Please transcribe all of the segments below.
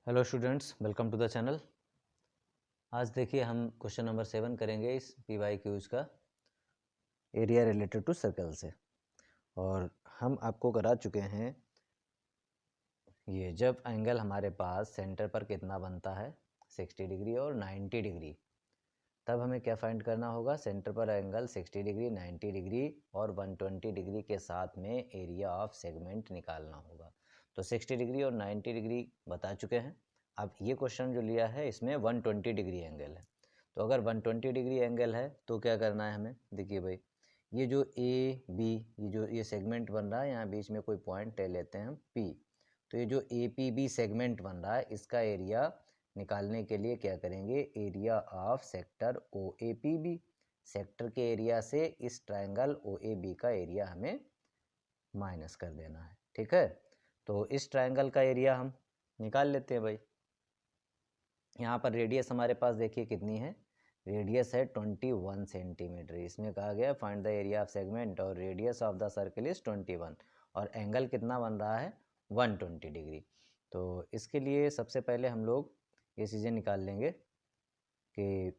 Hello students, welcome to the channel. आज देखिए हम क्वेश्चन नंबर 7 करेंगे इस PYQs का एरिया रिलेटेड टू सर्कल से। और हम आपको करा चुके हैं ये जब एंगल हमारे पास सेंटर पर कितना बनता है 60 डिग्री और 90 डिग्री, तब हमें क्या फाइंड करना होगा। सेंटर पर एंगल 60 डिग्री, 90 डिग्री और 120 डिग्री के साथ में एरिया ऑफ सेगमेंट निकालना होगा। तो 60 डिग्री और 90 डिग्री बता चुके हैं। अब ये क्वेश्चन जो लिया है इसमें 120 डिग्री एंगल है। तो अगर 120 डिग्री एंगल है तो क्या करना है हमें। देखिए भाई, ये जो ए बी ये सेगमेंट बन रहा है, यहाँ बीच में कोई पॉइंट ले लेते हैं हम पी। तो ये जो APB सेगमेंट बन रहा है इसका एरिया निकालने के लिए क्या करेंगे, area of sector OAPB, sector के एरिया से इस ट्रायंगल OAB का एरिया हमें माइनस कर देना है। ठीक है, तो इस ट्रायंगल का एरिया हम निकाल लेते हैं भाई। यहाँ पर रेडियस हमारे पास देखिए कितनी है, रेडियस है 21 सेंटीमीटर। इसमें कहा गया find the area of segment और radius of the circle is 21 और एंगल कितना बन रहा है 120 डिग्री। तो इसके लिए सबसे पहले हम लोग ये चीज़ें निकाल लेंगे कि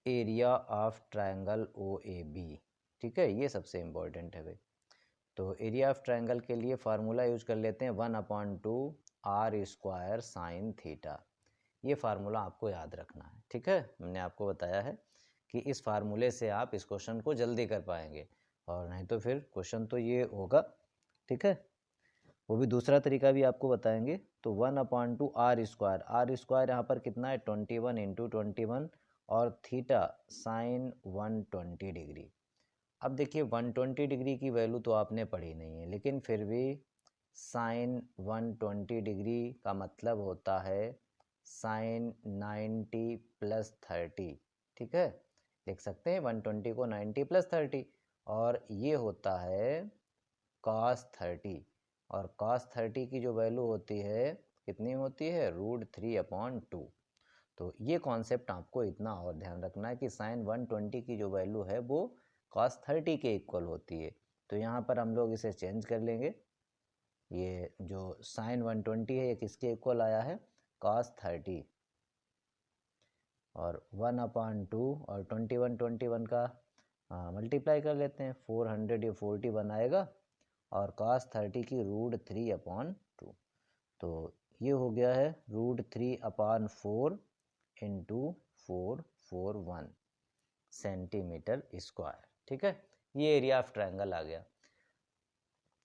एरिया ऑफ ट्रायंगल OAB। ठीक है, ये सबसे इम्पोर्टेंट है भाई। तो एरिया ऑफ ट्रायंगल के लिए फार्मूला यूज कर लेते हैं 1/2 r² साइन थीटा। ये फार्मूला आपको याद रखना है। ठीक है, मैंने आपको बताया है कि इस फार्मूले से आप इस क्वेश्चन को जल्दी कर पाएंगे, और नहीं तो फिर क्वेश्चन तो ये होगा। ठीक है, वो भी दूसरा तरीका भी आपको बताएंगे। तो 1/2 r², यहाँ पर कितना है 21 इंटू 21 और थीटा साइन 120 डिग्री। अब देखिए 120 डिग्री की वैल्यू तो आपने पढ़ी नहीं है, लेकिन फिर भी साइन 120 डिग्री का मतलब होता है साइन 90 प्लस 30। ठीक है, लिख सकते हैं 120 को 90 प्लस 30, और ये होता है cos 30। और cos 30 की जो वैल्यू होती है कितनी होती है, √3/2। तो ये कॉन्सेप्ट आपको इतना और ध्यान रखना है कि साइन 120 की जो वैल्यू है वो cos 30 के इक्वल होती है। तो यहाँ पर हम लोग इसे चेंज कर लेंगे। ये जो साइन 120 है ये किसके इक्वल आया है, cos 30। और 1/2 और 21 का मल्टीप्लाई कर लेते हैं, 400 या 40 बनाएगा, और cos 30 की √3/2। तो ये हो गया है √3/4 इंटू 441 सेंटीमीटर स्क्वायर। ठीक है, ये एरिया ऑफ ट्रायंगल आ गया।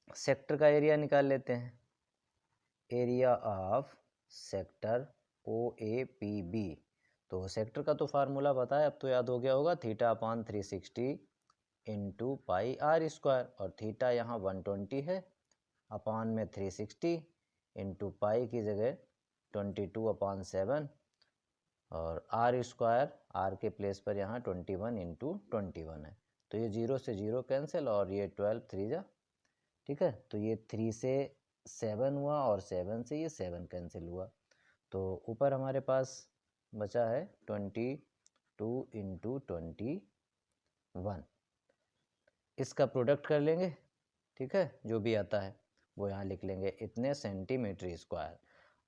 सेक्टर का एरिया निकाल लेते हैं। Area of sector OAPB। तो सेक्टर का तो फार्मूला पता है, अब तो याद हो गया होगा, θ/360 इंटू πr²। और थीटा यहाँ 120 है, अपान में 360 इंटू पाई की जगह 22/7, और r², r के प्लेस पर यहाँ 21 इंटू 21 है। तो ये 0 से 0 कैंसिल, और ये 12 3 जा। ठीक है, तो ये 3 से 7 हुआ और 7 से ये 7 कैंसिल हुआ। तो ऊपर हमारे पास बचा है 22 इंटू 21। इसका प्रोडक्ट कर लेंगे। ठीक है, जो भी आता है वो यहाँ लिख लेंगे, इतने सेंटीमीटर स्क्वायर।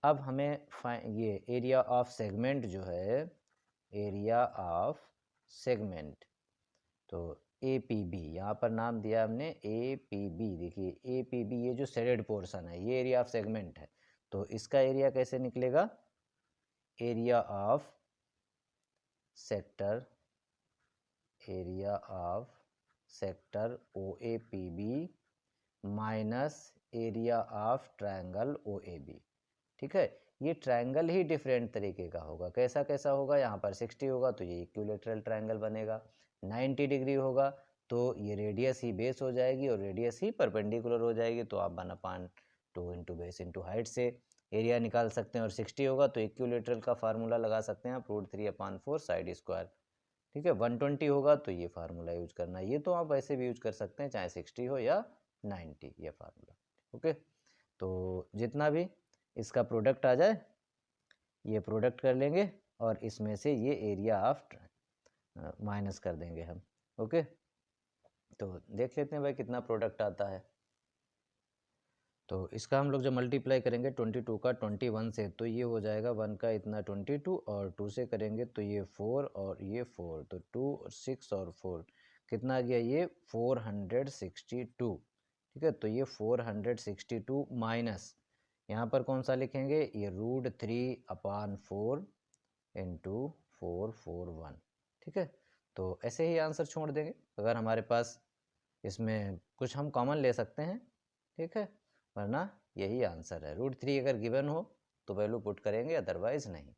अब हमें ये एरिया ऑफ सेगमेंट जो है, एरिया ऑफ सेगमेंट, तो APB यहाँ पर नाम दिया हमने APB। देखिए APB ये जो शेडेड पोर्शन है ये एरिया ऑफ सेगमेंट है। तो इसका एरिया कैसे निकलेगा, area of sector, area of sector OAPB minus area of triangle OAB। ठीक है, ये ट्रायंगल ही डिफरेंट तरीके का होगा। कैसा कैसा होगा, यहाँ पर 60 होगा तो ये इक्विलेटरल ट्रायंगल बनेगा, 90 डिग्री होगा तो ये रेडियस ही बेस हो जाएगी और रेडियस ही परपेंडिकुलर हो जाएगी। तो आप 1/2 इंटू बेस इंटू हाइट से एरिया निकाल सकते हैं। और 60 होगा तो इक्विलेटरल का फार्मूला लगा सकते हैं आप, √3/4 साइड स्क्वायर। ठीक है, 120 होगा तो ये फार्मूला यूज करना है। ये तो आप वैसे भी यूज कर सकते हैं, चाहे 60 हो या 90, ये फार्मूला। ओके, तो जितना भी इसका प्रोडक्ट आ जाए ये प्रोडक्ट कर लेंगे, और इसमें से ये एरिया ऑफ माइनस कर देंगे हम। ओके, तो देख लेते हैं भाई कितना प्रोडक्ट आता है। तो इसका हम लोग जब मल्टीप्लाई करेंगे 22 का 21 से, तो ये हो जाएगा 1 का इतना 22 और 2 से करेंगे तो ये 4 और ये 4, तो 2 और 6 और 4 कितना आ गया, ये 462। ठीक है, तो ये 462 माइनस यहाँ पर कौन सा लिखेंगे, ये √3/4 इंटू 441। ठीक है, तो ऐसे ही आंसर छोड़ देंगे। अगर हमारे पास इसमें कुछ हम कॉमन ले सकते हैं, ठीक है, वरना यही आंसर है। √3 अगर गिवन हो तो वैल्यू पुट करेंगे, अदरवाइज नहीं।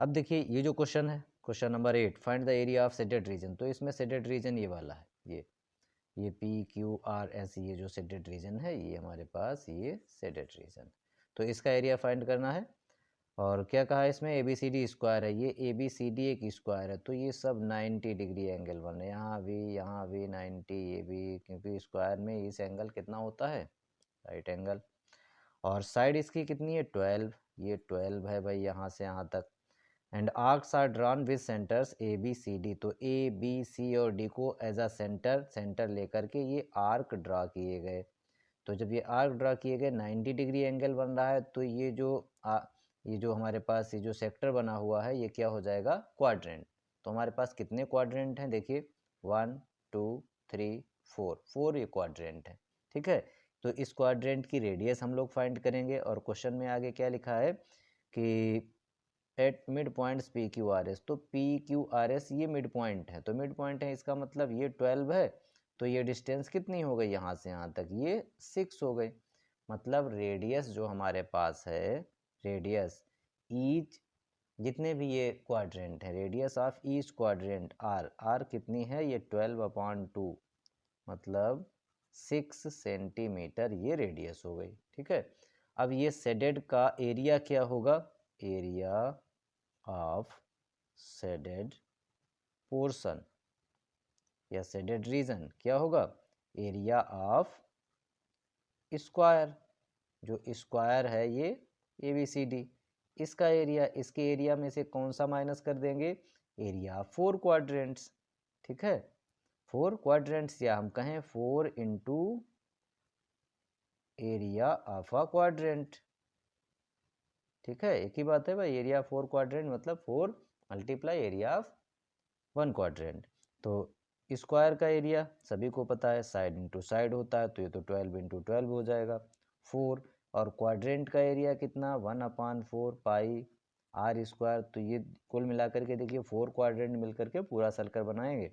अब देखिए ये जो क्वेश्चन है, question number 8, find the area of shaded region. तो इसमें शेडेड रीजन ये वाला है, ये PQRS, ये जो शेडेड रीजन है, ये हमारे पास ये शेडेड रीजन। तो इसका एरिया फाइंड करना है। और क्या कहा इसमें, ABCD स्क्वायर है, ये ABCD एक स्क्वायर है, तो ये सब 90 डिग्री एंगल बन रहे हैं, यहाँ भी 90, ये भी, क्योंकि स्क्वायर में इस एंगल कितना होता है, राइट एंगल। और साइड इसकी कितनी है, 12, ये 12 है भाई यहाँ से यहाँ तक। And arcs are drawn with centres ABCD, तो ABC और D को एज अ सेंटर लेकर के ये आर्क ड्रा किए गए। तो जब ये आर्क ड्रा किए गए 90 डिग्री एंगल बन रहा है, तो ये जो हमारे पास ये जो सेक्टर बना हुआ है, ये क्या हो जाएगा, क्वाड्रेंट। तो हमारे पास कितने क्वाड्रेंट हैं, देखिए 1 2 3 4 ये क्वाड्रेंट है। ठीक है, तो इस क्वाड्रेंट की रेडियस हम लोग फाइंड करेंगे। और क्वेश्चन में आगे क्या लिखा है कि एट मिड पॉइंट्स PQRS, तो PQRS ये मिड पॉइंट है, तो मिड पॉइंट है, इसका मतलब ये 12 है, तो ये डिस्टेंस कितनी हो गई यहाँ से यहाँ तक, ये 6 हो गई। मतलब रेडियस जो हमारे पास है, रेडियस ईच, जितने भी ये क्वाड्रेंट है, radius of each quadrant are कितनी है, ये 12/2, मतलब 6 सेंटीमीटर ये रेडियस हो गई। ठीक है, अब ये शेडेड का एरिया क्या होगा, एरिया ऑफ शेडेड पोर्शन या शेडेड रीजन क्या होगा, एरिया ऑफ स्क्वायर, जो स्क्वायर है ये ABCD, इसका एरिया, इसके एरिया में से कौन सा माइनस कर देंगे, एरिया ऑफ 4 क्वाड्रेंट्स। ठीक है, 4 क्वाड्रेंट्स, या हम कहें 4 into area of a quadrant. ठीक है, एक ही बात है भाई, एरिया 4 क्वाड्रेंट मतलब 4 मल्टीप्लाई एरिया ऑफ 1 क्वाड्रेंट। तो स्क्वायर का एरिया सभी को पता है, साइड इंटू साइड होता है, तो ये तो 12 इंटू 12 हो जाएगा 4। और क्वाड्रेंट का एरिया कितना, 1/4 पाई आर स्क्वायर। तो ये कुल मिलाकर के देखिए 4 क्वाड्रेंट मिलकर के पूरा सर्कल बनाएंगे।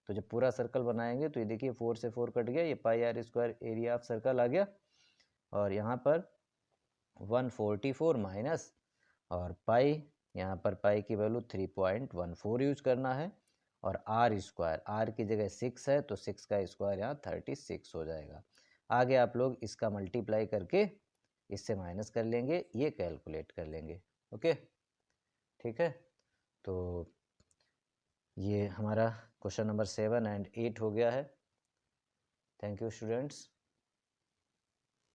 तो जब पूरा सर्कल बनाएंगे तो ये देखिए 4 से 4 कट गया, ये pi r square area of circle आ गया। और यहाँ पर 144 माइनस और पाई, यहाँ पर पाई की वैल्यू 3.14 यूज करना है। और आर स्क्वायर, आर की जगह 6 है, तो 6 का स्क्वायर यहाँ 36 हो जाएगा। आगे आप लोग इसका मल्टीप्लाई करके इससे माइनस कर लेंगे, ये कैलकुलेट कर लेंगे। ओके, ठीक है, तो ये हमारा क्वेश्चन नंबर 7 एंड 8 हो गया है। Thank you students.